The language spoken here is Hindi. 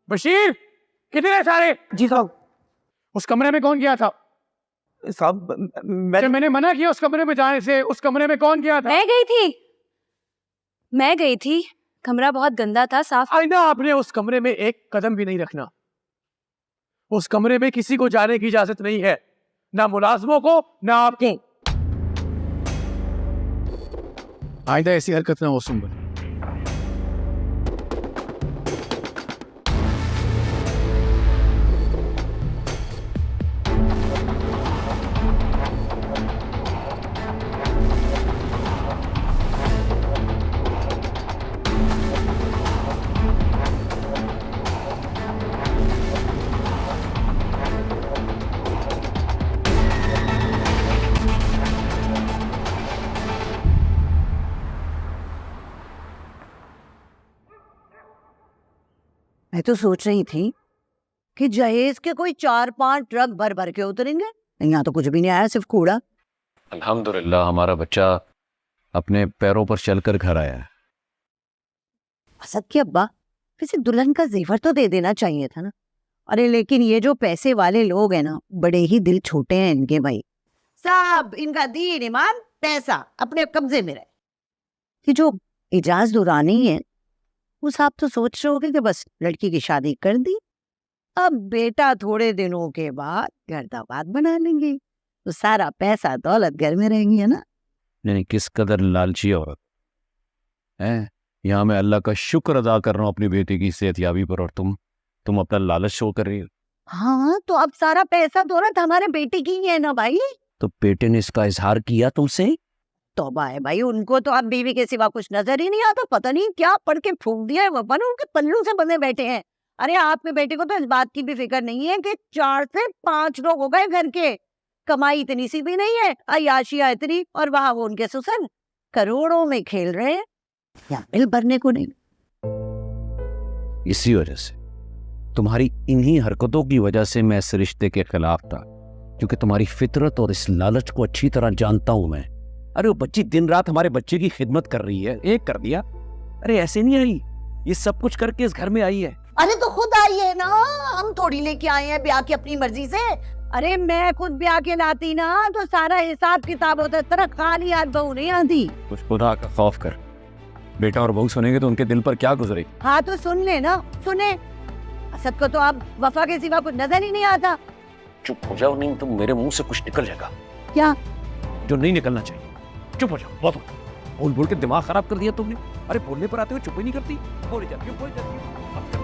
बशीर, कितने सारे? जी साहब। उस कमरे में कौन गया था? साहब मैंने मना किया उस कमरे में जाने से। उस कमरे में कौन गया था? मैं गई थी। कमरा बहुत गंदा था, साफ। आइंदा आपने उस कमरे में एक कदम भी नहीं रखना। उस कमरे में किसी को जाने की इजाजत नहीं है, ना मुलाजमों को ना आपको। आइंदा ऐसी हरकत ना हो सुंबल। मैं तो सोच रही थी कि जहेज के कोई 4-5 ट्रक भर भर के उतरेंगे, यहाँ तो कुछ भी नहीं आया, सिर्फ कूड़ा। अल्हम्दुलिल्लाह हमारा बच्चा अपने पैरों पर चलकर घर आया है। असद के अब्बा, वैसे दुल्हन का जेवर तो दे देना चाहिए था ना। अरे लेकिन ये जो पैसे वाले लोग हैं ना, बड़े ही दिल छोटे हैं इनके भाई। सब इनका दीन ईमान पैसा अपने कब्जे में रहे। ये जो इजाज दुरानी है, उस आप तो सोच रहे होगे कि बस लड़की की शादी कर दी, अब बेटा थोड़े दिनों के बाद घर दामाद बना लेंगे, तो सारा पैसा दौलत घर में रहेंगी, है ना। नहीं, किस कदर लालची औरत है। यहाँ मैं अल्लाह का शुक्र अदा कर रहा हूँ अपनी बेटी की सेहतयाबी पर, और तुम अपना लालच शो कर रही हो। हाँ तो अब सारा पैसा दौलत हमारे बेटे की ही है ना भाई। तो बेटे ने इसका इजहार किया तुमसे? तौबा है भाई, उनको तो अब बीवी के सिवा कुछ नजर ही नहीं आता। पता नहीं क्या पढ़ के फूंक दिया है वफा ने, उनके पल्लू से बंधे बैठे हैं। अरे आपके बेटे को तो इस बात की भी फिक्र नहीं है कि 4 से 5 लोग हो गए घर के, कमाई इतनी सी भी नहीं है, अयाशिया इतनी, और वहां वो उनके ससुर करोड़ों में खेल रहे हैं, या बिल भरने को नहीं। इसी वजह से, तुम्हारी इन्हीं हरकतों की वजह से मैं इस रिश्ते के खिलाफ था, क्योंकि तुम्हारी फितरत और इस लालच को अच्छी तरह जानता हूं मैं। अरे वो बच्ची दिन रात हमारे बच्चे की खिदमत कर रही है, एक कर दिया। अरे ऐसे नहीं आई, ये सब कुछ करके इस घर में आई है। अरे तो खुद आई है ना, हम थोड़ी लेके आए हैं ब्याह की अपनी मर्जी से। अरे मैं खुद ब्याह के लाती ना तो सारा हिसाब किताब होता, तरह खाली हाथ बहू नहीं आती। कुछ खुदा का खौफ कर, बेटा और बहू सुनेंगे तो उनके दिल पर क्या गुजरेगी। हाँ तो सुन ले ना, सुने। असद को तो अब वफा के सिवा कुछ नजर ही नहीं आता। चुप हो जाओ, नहीं तो मेरे मुंह से कुछ निकल जाएगा क्या जो नहीं निकलना चाहिए। चुप हो जाओ, बहुत बोल बोल के दिमाग खराब कर दिया तुमने। अरे बोलने पर आते हुए चुप ही नहीं करती, बोली जाती हो।